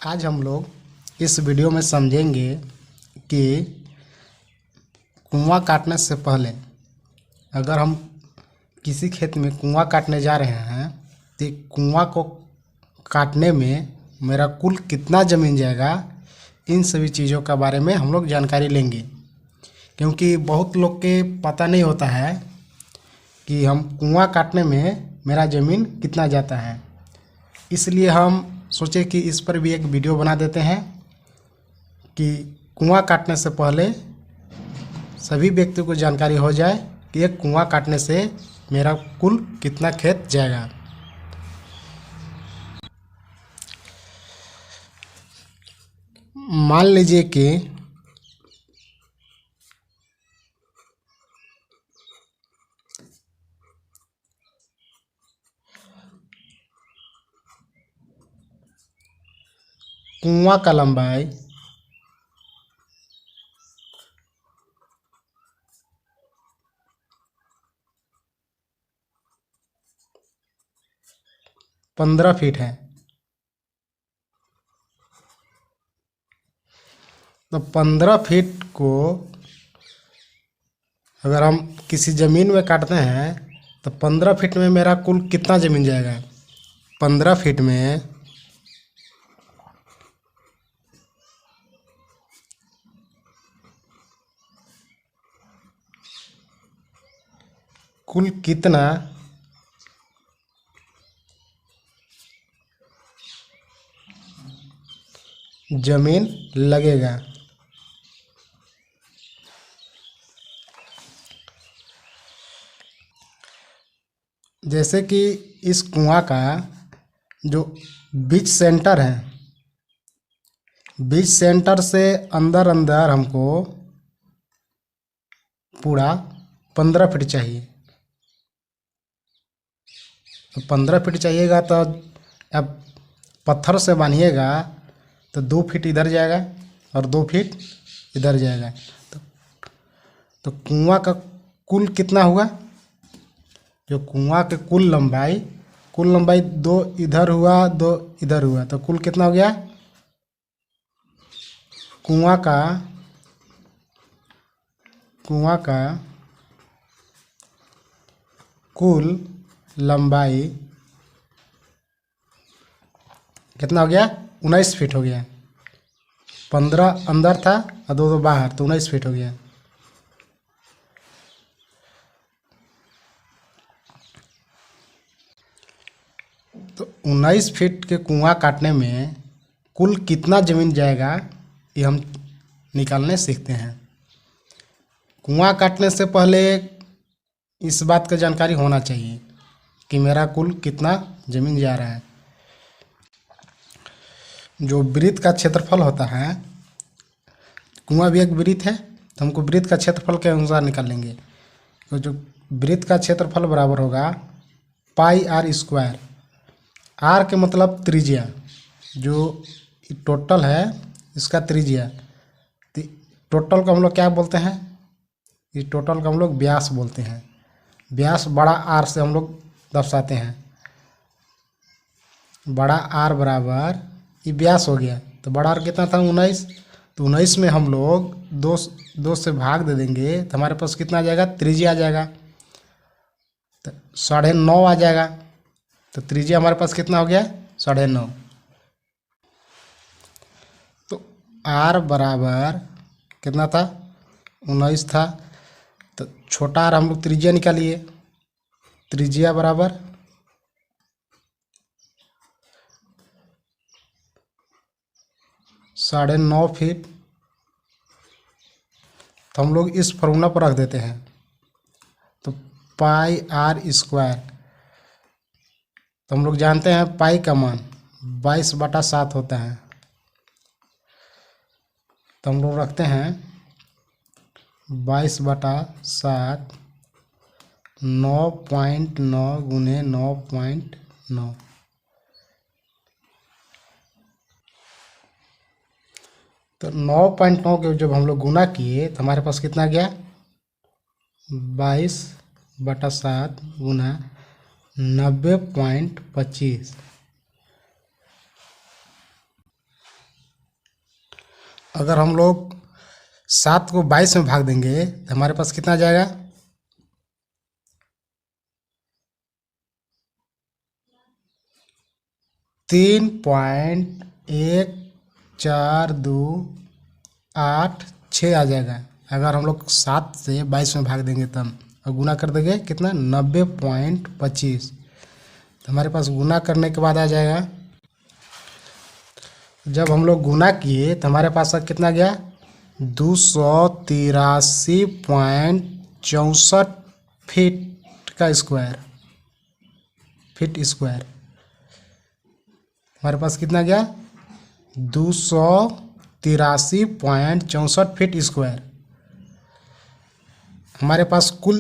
आज हम लोग इस वीडियो में समझेंगे कि कुआं काटने से पहले अगर हम किसी खेत में कुआं काटने जा रहे हैं तो कुआं को काटने में मेरा कुल कितना ज़मीन जाएगा, इन सभी चीज़ों के बारे में हम लोग जानकारी लेंगे। क्योंकि बहुत लोग के पता नहीं होता है कि हम कुआं काटने में मेरा ज़मीन कितना जाता है, इसलिए हम सोचे कि इस पर भी एक वीडियो बना देते हैं कि कुआं काटने से पहले सभी व्यक्तियों को जानकारी हो जाए कि एक कुआं काटने से मेरा कुल कितना खेत जाएगा। मान लीजिए कि कुआं का लंबाई 15 फीट है। तो 15 फीट को अगर हम किसी ज़मीन में काटते हैं तो 15 फीट में मेरा कुल कितना ज़मीन जाएगा। 15 फीट में कुल कितना ज़मीन लगेगा। जैसे कि इस कुआं का जो बीच सेंटर है, बीच सेंटर से अंदर अंदर हमको पूरा 15 फीट चाहिए। तो 15 फीट चाहिएगा तो अब पत्थर से बांधिएगा तो 2 फीट इधर जाएगा और 2 फीट इधर जाएगा। तो कुआं का कुल कितना हुआ, जो कुआं के कुल लंबाई 2 इधर हुआ 2 इधर हुआ, तो कुल कितना हो गया। कुआं का कुल लंबाई कितना हो गया, 19 फीट हो गया। 15 अंदर था और 2 बाहर, तो 19 फीट हो गया। तो 19 फीट के कुआं काटने में कुल कितना ज़मीन जाएगा, ये हम निकालने सीखते हैं। कुआं काटने से पहले इस बात का जानकारी होना चाहिए कि मेरा कुल कितना ज़मीन जा रहा है। जो वृत्त का क्षेत्रफल होता है, कुआं भी एक वृत्त है, तो हमको वृत्त का क्षेत्रफल के अनुसार निकालेंगे। तो जो वृत्त का क्षेत्रफल बराबर होगा पाई आर स्क्वायर। आर के मतलब त्रिज्या, जो टोटल है इसका त्रिज्या। टोटल को हम लोग क्या बोलते हैं, इस टोटल को हम लोग व्यास बोलते हैं। व्यास बड़ा आर से हम लोग दर्शाते हैं। बड़ा आर बराबर, ये व्यास हो गया, तो बड़ा आर कितना था 19। तो 19 में हम लोग 2 से भाग दे देंगे तो हमारे पास कितना आ जाएगा, त्रिज्या आ जाएगा, तो 9.5 आ जाएगा। तो त्रिज्या हमारे पास कितना हो गया, 9.5। तो आर बराबर कितना था, 19 था। तो छोटा आर हम लोग त्रिज्या निकालिए। त्रिज्या बराबर 9.5 फीट। तो हम लोग इस फॉर्मूला पर रख देते हैं। तो पाई आर स्क्वायर, तो हम लोग जानते हैं पाई का मान 22/7 होता है। तो हम लोग रखते हैं 22/7 9.9 गुने 9.9। तो 9.9 के जब हम लोग गुना किए तो हमारे पास कितना गया, 22/7 गुना 90.25। अगर हम लोग 7 को 22 में भाग देंगे तो हमारे पास कितना जाएगा? 3.1428 आ जाएगा। अगर हम लोग 7 से 22 में भाग देंगे तब, और गुना कर देंगे कितना? 90.25। तो हमारे पास गुना करने के बाद आ जाएगा। जब हम लोग गुना किए तो हमारे पास कितना गया? 283.64 फीट का स्क्वायर, फीट स्क्वायर। हमारे पास कितना गया? 283.64 फीट स्क्वायर। हमारे पास कुल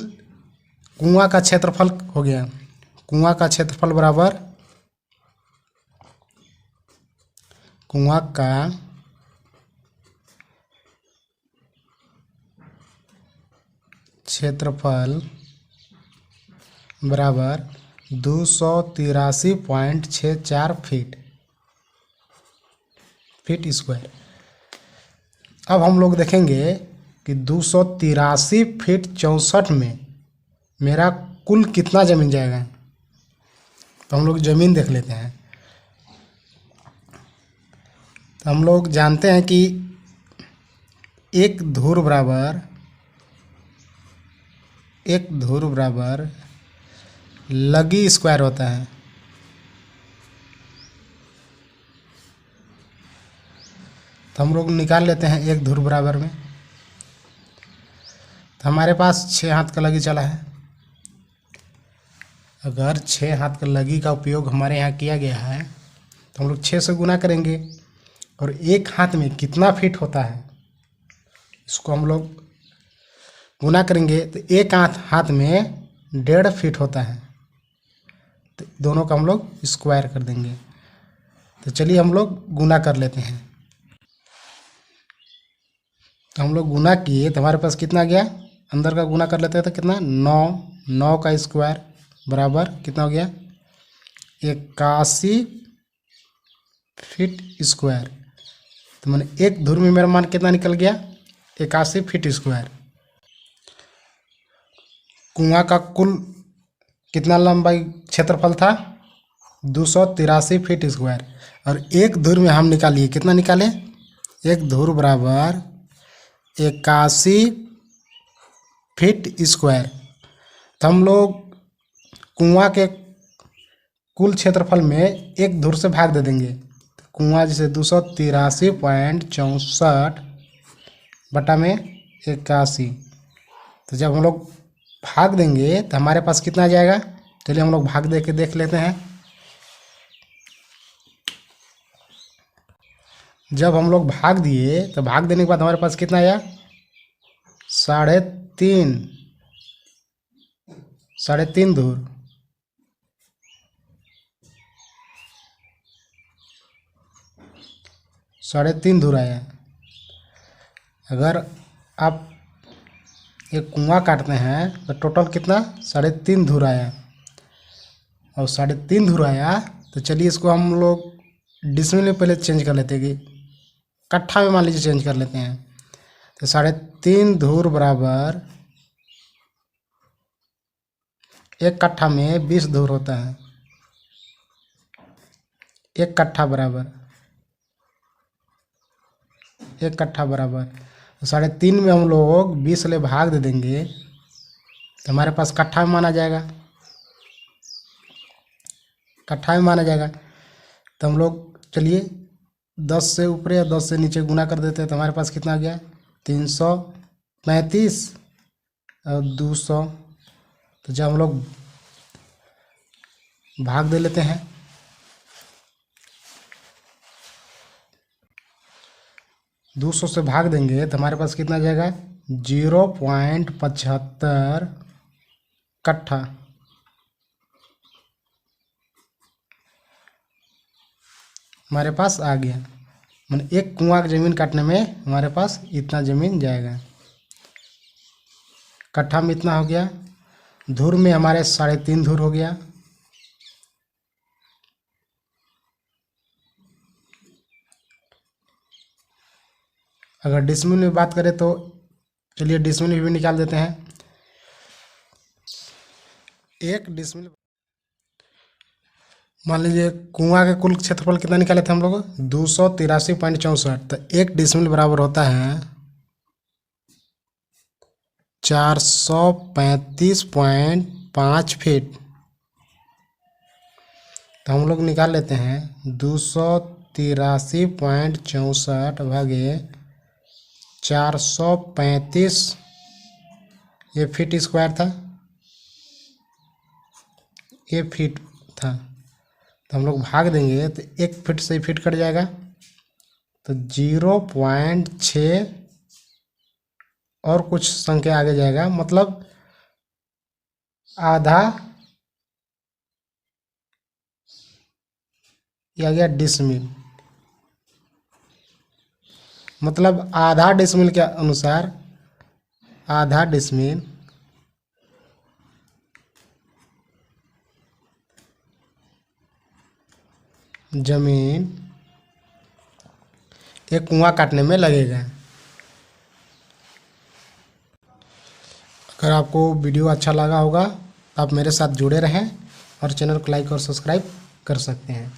कुआं का क्षेत्रफल हो गया। कुआं का क्षेत्रफल बराबर कुआं का क्षेत्रफल बराबर 283.64 फीट स्क्वायर। अब हम लोग देखेंगे कि 283 फीट 64 में मेरा कुल कितना ज़मीन जाएगा। तो हम लोग ज़मीन देख लेते हैं। तो हम लोग जानते हैं कि एक धुर बराबर लगी स्क्वायर होता है। तो हम लोग निकाल लेते हैं एक धुर बराबर में। तो हमारे पास 6 हाथ का लगी चला है। अगर 6 हाथ का लगी का उपयोग हमारे यहाँ किया गया है तो हम लोग 6 से गुना करेंगे। और एक हाथ में कितना फीट होता है इसको हम लोग गुना करेंगे तो एक हाथ में 1.5 फीट होता है। तो दोनों का हम लोग स्क्वायर कर देंगे। तो चलिए हम लोग गुना कर लेते हैं। तो हम लोग गुना किए तो हमारे पास कितना गया? अंदर का गुना कर लेते हैं तो कितना? 9 का स्क्वायर बराबर कितना हो गया? 81 फीट स्क्वायर। तो मैंने एक धुर में मेरा मान कितना निकल गया? 81 फीट स्क्वायर। कुआं का कुल कितना लंबाई क्षेत्रफल था? 283 फीट स्क्वायर। और एक धुर में हम निकालिए, कितना निकाले? एक धुर बराबर 81 फीट स्क्वायर। तो हम लोग कुआं के कुल क्षेत्रफल में एक धुर से भाग दे देंगे। तो कुआं जैसे 283.64 बटा में 81। तो जब हम लोग भाग देंगे तो हमारे पास कितना आ जाएगा? चलिए हम लोग भाग दे के देख लेते हैं। जब हम लोग भाग दिए तो भाग देने के बाद हमारे पास कितना आया? 3.5 धुर। साढ़े तीन धुर आया। अगर आप एक कुआं काटते हैं तो टोटल कितना? 3.5 धुर आया। और 3.5 धुर आया तो चलिए इसको हम लोग डिसमिल में पहले चेंज कर लेते हैं कि कट्ठा में मान लीजिए चेंज कर लेते हैं। तो 3.5 धुर बराबर एक कट्ठा में 20 धुर होता है। एक कट्ठा बराबर तो 3.5 में हम लोग 20 ले भाग दे देंगे तो हमारे पास कट्ठा में माना जाएगा। तो हम लोग चलिए 10 से ऊपर या 10 से नीचे गुना कर देते हैं तो हमारे पास कितना आ गया? 335 और 200। तो जब हम लोग भाग दे लेते हैं 200 से भाग देंगे तो हमारे पास कितना आ जाएगा? 0.75 कट्ठा। हमारे पास आ गया। मैंने एक कुआं की ज़मीन काटने में हमारे पास इतना ज़मीन जाएगा। कट्ठा में इतना हो गया। धुर में हमारे 3.5 धुर हो गया। अगर डिसमिल में बात करें तो चलिए डिसमिल भी निकाल देते हैं। 1 डिसमिल, मान लीजिए कुआं का कुल क्षेत्रफल कितना निकाले थे हम लोग, 283.64। तो 1 डिसमिल बराबर होता है 435.5 फीट। तो हम लोग निकाल लेते हैं 283.64 भागे 435, ये फीट स्क्वायर था, ये फीट था। तो हम लोग भाग देंगे तो 1 फीट से फीट कट जाएगा, तो 0.6 और कुछ संख्या आगे जाएगा, मतलब आधा, ये आ गया डिसमिल। मतलब आधा डिसमिल के अनुसार आधा डिसमिल जमीन एक कुआं काटने में लगेगा। अगर आपको वीडियो अच्छा लगा होगा तो आप मेरे साथ जुड़े रहें और चैनल को लाइक और सब्सक्राइब कर सकते हैं।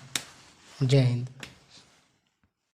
जय हिंद।